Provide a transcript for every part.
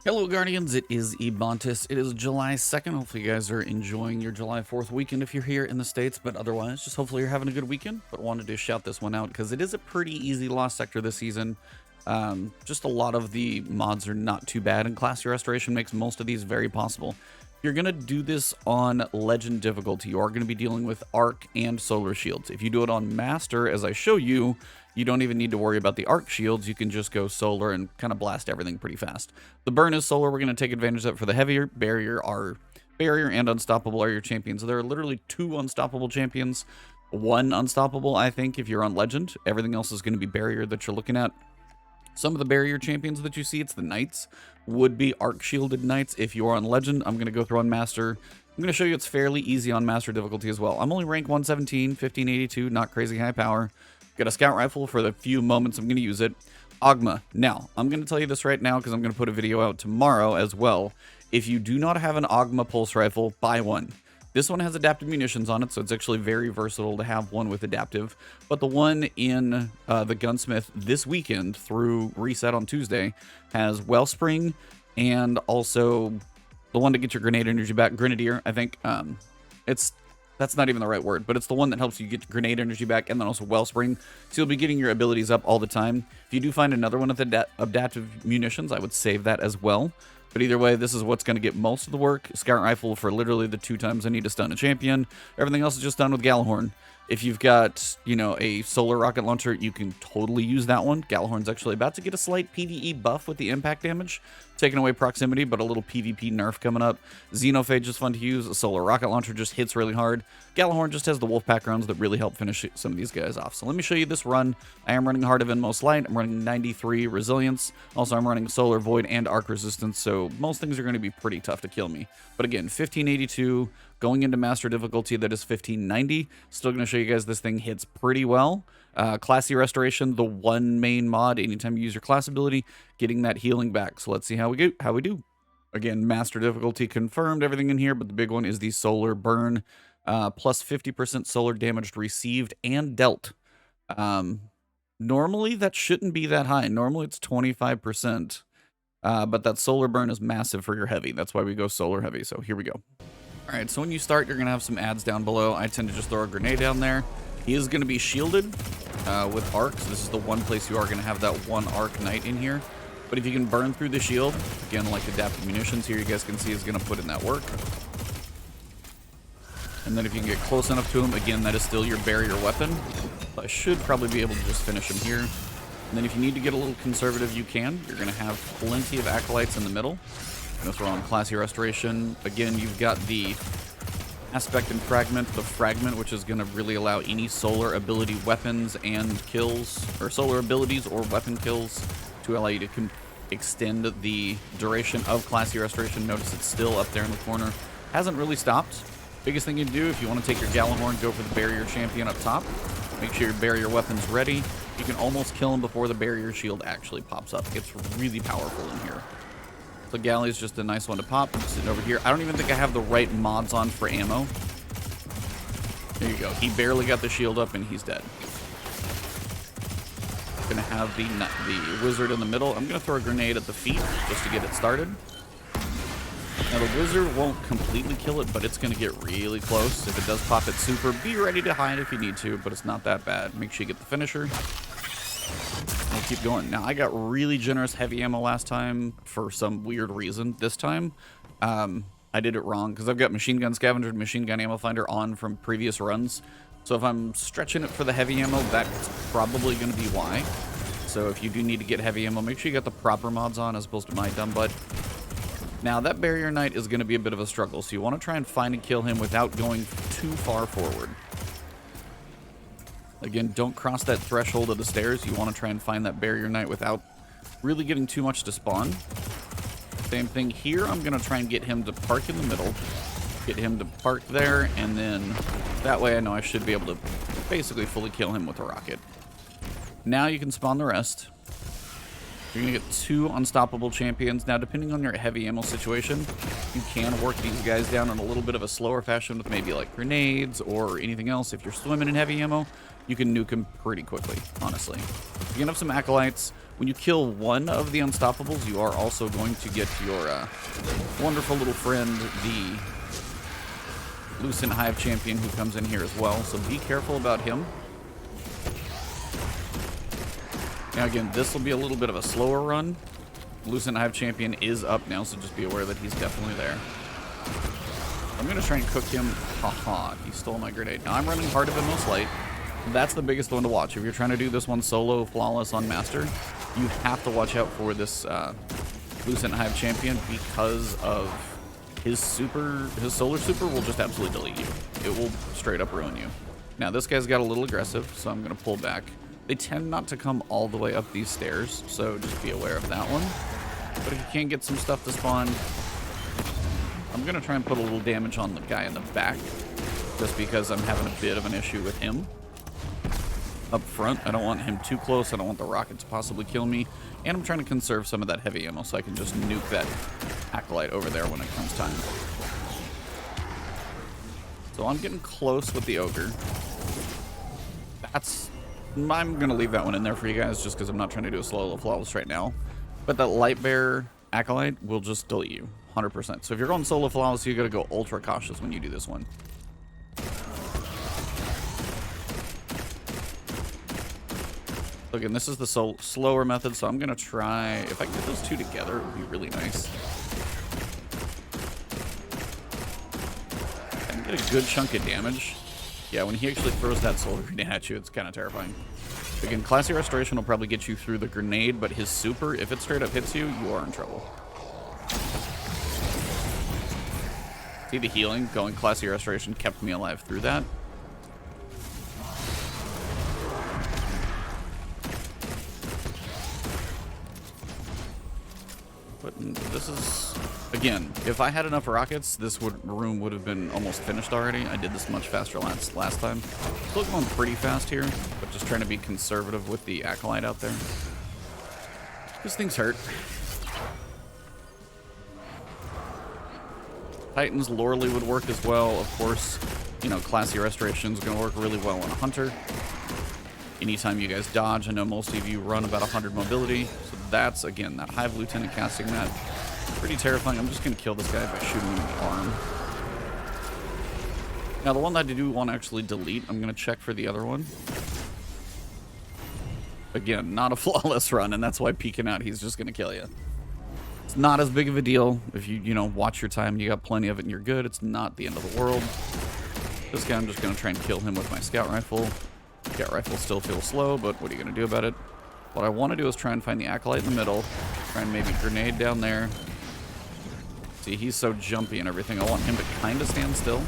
Hello Guardians, it is Ebontis. It is July 2nd. Hopefully you guys are enjoying your July 4th weekend if you're here in the States, but otherwise, just hopefully you're having a good weekend. But wanted to shout this one out because it is a pretty easy Lost Sector this season. Just a lot of the mods are not too bad, and Classy Restoration makes most of these very possible. If you're going to do this on Legend difficulty, you are going to be dealing with Arc and Solar Shields. If you do it on Master, as I show you, you don't even need to worry about the arc shields. You can just go solar and kind of blast everything pretty fast. The burn is solar. We're going to take advantage of it for the heavier. Barrier and unstoppable are your champions. There are literally 2 unstoppable champions. 1 unstoppable, I think, if you're on legend. Everything else is going to be barrier that you're looking at. Some of the barrier champions that you see, it's the knights, would be arc shielded knights if you are on legend. I'm going to go through on master. I'm going to show you it's fairly easy on master difficulty as well. I'm only rank 117, 1582, not crazy high power. Got a scout rifle for the few moments I'm going to use it. Ogma. Now, I'm going to tell you this right now because I'm going to put a video out tomorrow as well. If you do not have an Ogma pulse rifle, buy one. This one has adaptive munitions on it, so it's actually very versatile to have one with adaptive. But the one in the gunsmith this weekend through reset on Tuesday has Wellspring and also the one to get your grenade energy back, Grenadier, I think. That's not even the right word, but it's the one that helps you get grenade energy back and then also Wellspring. So you'll be getting your abilities up all the time. If you do find another one with adaptive munitions, I would save that as well. But either way, this is what's going to get most of the work. Scout Rifle for literally the 2 times I need to stun a champion. Everything else is just done with Gjallarhorn. If you've got, you know, a solar rocket launcher, you can totally use that one. Gjallarhorn's actually about to get a slight PvE buff with the impact damage, taking away proximity, but a little PvP nerf coming up. Xenophage is fun to use. A solar rocket launcher just hits really hard. Gjallarhorn just has the Wolfpack rounds that really help finish some of these guys off. So let me show you this run. I am running Heart of Inmost Light. I'm running 93 Resilience. Also, I'm running Solar Void and Arc Resistance, so most things are going to be pretty tough to kill me. But again, 1582... going into master difficulty, that is 1590. Still going to show you guys this thing hits pretty well. Classy Restoration, the one main mod. Anytime you use your class ability, getting that healing back. So let's see how we do. Again, master difficulty confirmed, everything in here, but the big one is the solar burn. Plus 50% solar damage received and dealt. Normally, that shouldn't be that high. Normally, it's 25%. But that solar burn is massive for your heavy. That's why we go solar heavy. So here we go. Alright, so when you start, you're going to have some ads down below. I tend to just throw a grenade down there. He is going to be shielded with arcs. This is the one place you are going to have that one arc knight in here. But if you can burn through the shield, again, like adaptive munitions here, you guys can see is going to put in that work. And then if you can get close enough to him, again, that is still your barrier weapon. So I should probably be able to just finish him here. And then if you need to get a little conservative, you can. You're going to have plenty of acolytes in the middle. I'm going to throw on Classy Restoration. Again, you've got the Aspect and Fragment, the Fragment, which is going to really allow any solar ability weapons and kills, or solar abilities or weapon kills, to allow you to extend the duration of Classy Restoration. Notice it's still up there in the corner. Hasn't really stopped. Biggest thing you can do, if you want to take your Gjallarhorn, go for the Barrier Champion up top. Make sure your barrier weapon's ready. You can almost kill him before the barrier shield actually pops up. It's really powerful in here. So Galley is just a nice one to pop. I'm sitting over here. I don't even think I have the right mods on for ammo. There you go. He barely got the shield up and he's dead. Gonna have the wizard in the middle. I'm gonna throw a grenade at the feet just to get it started. Now the wizard won't completely kill it, but it's gonna get really close. If it does pop it super, be ready to hide if you need to, but it's not that bad. Make sure you get the finisher. We'll keep going. Now, I got really generous heavy ammo last time for some weird reason. This time, I did it wrong because I've got Machine Gun Scavenger and Machine Gun Ammo Finder on from previous runs. So if I'm stretching it for the heavy ammo, that's probably going to be why. So if you do need to get heavy ammo, make sure you got the proper mods on as opposed to my dumb butt. Now, that Barrier Knight is going to be a bit of a struggle, so you want to try and find and kill him without going too far forward. Again, don't cross that threshold of the stairs. You want to try and find that Barrier Knight without really getting too much to spawn. Same thing here. I'm going to try and get him to park in the middle. Get him to park there, and then that way I know I should be able to basically fully kill him with a rocket. Now you can spawn the rest. You're going to get 2 unstoppable champions. Now, depending on your heavy ammo situation, you can work these guys down in a little bit of a slower fashion with maybe like grenades or anything else. If you're swimming in heavy ammo, you can nuke him pretty quickly, honestly. You can have some acolytes. When you kill one of the Unstoppables, you are also going to get your wonderful little friend, the Lucent Hive Champion, who comes in here as well. So be careful about him. Now again, this will be a little bit of a slower run. Lucent Hive Champion is up now, so just be aware that he's definitely there. I'm going to try and cook him. Haha, he stole my grenade. Now I'm running Heart of Inmost Light. That's the biggest one to watch. If you're trying to do this one solo, flawless on Master, you have to watch out for this Lucent Hive Champion because of his solar super will just absolutely delete you. It will straight up ruin you. Now this guy's got a little aggressive, so I'm going to pull back. They tend not to come all the way up these stairs, so just be aware of that one. But if you can get some stuff to spawn, I'm going to try and put a little damage on the guy in the back, just because I'm having a bit of an issue with him. Up front, I don't want him too close, I don't want the rocket to possibly kill me, and I'm trying to conserve some of that heavy ammo so I can just nuke that Acolyte over there when it comes time. So I'm getting close with the Ogre. I'm going to leave that one in there for you guys just because I'm not trying to do a solo flawless right now. But that Light Bearer Acolyte will just delete you, 100%. So if you're going solo flawless, you got to go ultra cautious when you do this one. So again, this is the slower method, so I'm going to try... If I can get those two together, it would be really nice. I can get a good chunk of damage. Yeah, when he actually throws that solar grenade at you, it's kind of terrifying. Again, Classy Restoration will probably get you through the grenade, but his super, if it straight up hits you, you are in trouble. See the healing? Going Classy Restoration kept me alive through that. But this is... Again, if I had enough rockets, this room would have been almost finished already. I did this much faster last time. Still going pretty fast here, but just trying to be conservative with the Acolyte out there. These things hurt. Titan's Loreley would work as well. Of course, you know, Classy Restoration is going to work really well on a Hunter. Anytime you guys dodge, I know most of you run about 100 mobility. So that's, again, that Hive Lieutenant casting that. Pretty terrifying. I'm just going to kill this guy by shooting him in the arm. Now, the one that I do want to actually delete, I'm going to check for the other one. Again, not a flawless run, and that's why peeking out, he's just going to kill you. It's not as big of a deal. If you know, watch your time, you got plenty of it and you're good. It's not the end of the world. This guy, I'm just going to try and kill him with my scout rifle. Scout rifle still feels slow, but what are you going to do about it? What I want to do is try and find the Acolyte in the middle. Try and maybe grenade down there. See, he's so jumpy and everything. I want him to kind of stand still.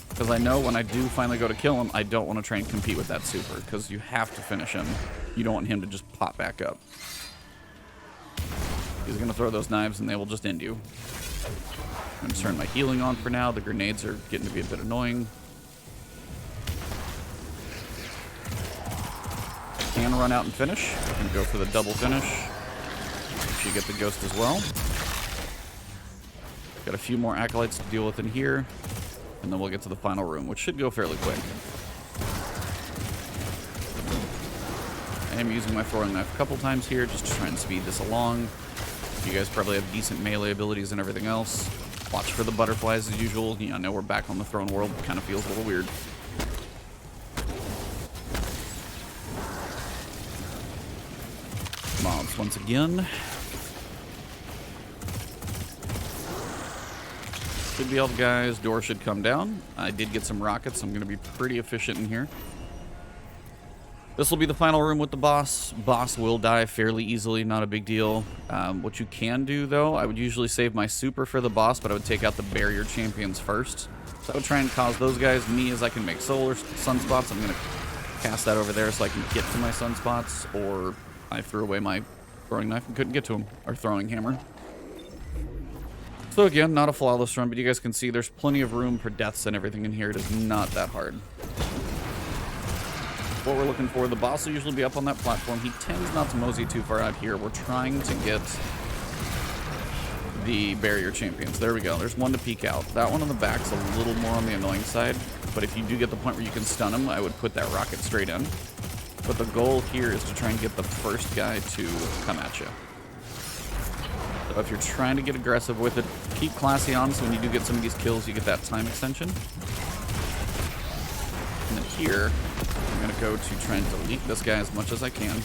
Because I know when I do finally go to kill him, I don't want to try and compete with that super. Because you have to finish him. You don't want him to just pop back up. He's going to throw those knives and they will just end you. I'm going to turn my healing on for now. The grenades are getting to be a bit annoying. Can run out and finish. I'm going to go for the double finish. You get the ghost as well. Got a few more Acolytes to deal with in here. And then we'll get to the final room, which should go fairly quick. I am using my throwing knife a couple times here just to try and speed this along. You guys probably have decent melee abilities and everything else. Watch for the butterflies as usual. You know, I know we're back on the throne world. It kind of feels a little weird. Mobs once again. Should be all the guys. Door should come down. I did get some rockets. I'm going to be pretty efficient in here. This will be the final room with the boss. Boss will die fairly easily, not a big deal. What you can do, though, I would usually save my super for the boss, but I would take out the barrier champions first. So I would try and cause those guys, me, as I can make solar sunspots. I'm going to cast that over there so I can get to my sunspots, or I threw away my throwing knife and couldn't get to him, or throwing hammer. So again, not a flawless run, but you guys can see there's plenty of room for deaths and everything in here. It is not that hard. What we're looking for, the boss will usually be up on that platform. He tends not to mosey too far out here. We're trying to get the barrier champions. There we go. There's one to peek out. That one on the back's a little more on the annoying side, but if you do get the point where you can stun him, I would put that rocket straight in. but the goal here is to try and get the first guy to come at you. So if you're trying to get aggressive with it, keep classy on, so when you do get some of these kills, you get that time extension. And then here, I'm going to go to try and delete this guy as much as I can.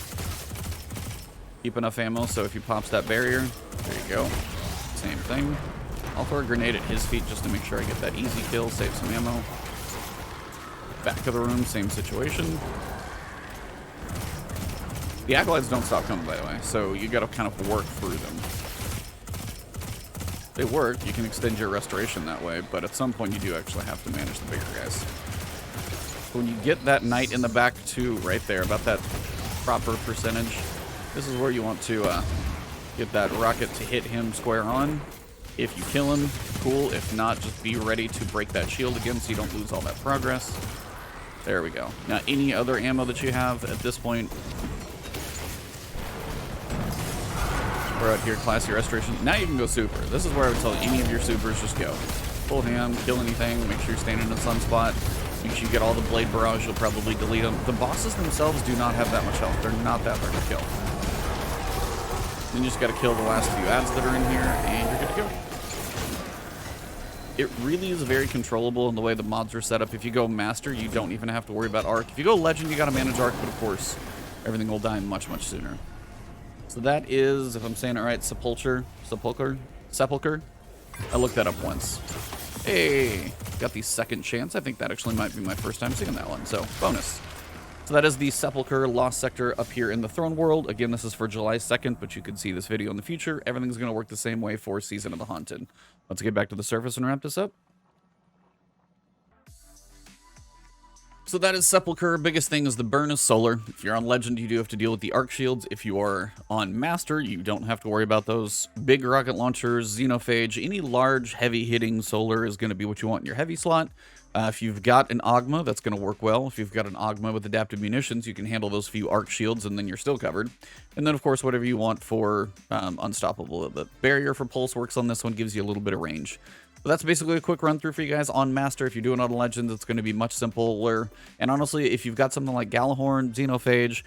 Keep enough ammo, so if he pops that barrier, there you go. Same thing. I'll throw a grenade at his feet just to make sure I get that easy kill, save some ammo. Back to the room, same situation. The acolytes don't stop coming, by the way, so you got to kind of work through them. They work, you can extend your restoration that way, but at some point you do actually have to manage the bigger guys. When you get that knight in the back too, right there, about that proper percentage, this is where you want to get that rocket to hit him square on. If you kill him, cool. If not, just be ready to break that shield again so you don't lose all that progress. There we go. Now, any other ammo that you have at this point, we're out here, classy restoration. Now you can go super. This is where I would tell any of your supers, just go. Full hand, kill anything, make sure you're standing in a sunspot. Make sure you get all the blade barrage, you'll probably delete them. The bosses themselves do not have that much health. They're not that hard to kill. Then you just got to kill the last few ads that are in here, and you're good to go. It really is very controllable in the way the mods are set up. If you go Master, you don't even have to worry about Arc. If you go Legend, you got to manage Arc, but of course, everything will die much, much sooner. So that is, if I'm saying it right, Sepulcher. I looked that up once. Hey, got the second chance. I think that actually might be my first time seeing that one, so bonus. So that is the Sepulcher Lost Sector up here in the Throne World. Again, this is for July 2nd, but you could see this video in the future. Everything's going to work the same way for Season of the Haunted. Let's get back to the surface and wrap this up. So that is Sepulcher. Biggest thing is the burn is solar. If you're on Legend, you do have to deal with the arc shields. If you are on Master, you don't have to worry about those. Big rocket launchers, xenophage, any large, heavy-hitting solar is going to be what you want in your heavy slot. If you've got an Ogma, that's going to work well. If you've got an Ogma with adaptive munitions, you can handle those few arc shields, and then you're still covered. And then, of course, whatever you want for unstoppable. The barrier for pulse works on this one, gives you a little bit of range. So that's basically a quick run through for you guys on Master. If you're doing it on Legends, it's going to be much simpler. And honestly, if you've got something like Galahorn, Xenophage,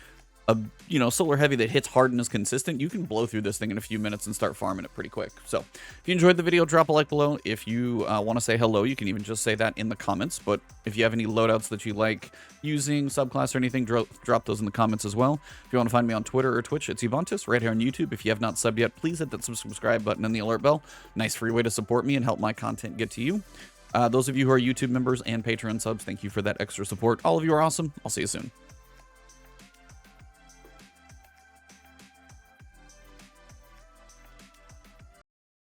a solar heavy that hits hard and is consistent, you can blow through this thing in a few minutes and start farming it pretty quick. So if you enjoyed the video, drop a like below. If you want to say hello, you can even just say that in the comments. But if you have any loadouts that you like using, subclass or anything, drop those in the comments as well. If you want to find me on Twitter or Twitch, it's Ebontis right here on YouTube. If you have not subbed yet, please hit that subscribe button and the alert bell. Nice free way to support me and help my content get to you. Those of you who are YouTube members and Patreon subs, thank you for that extra support. All of you are awesome. I'll see you soon.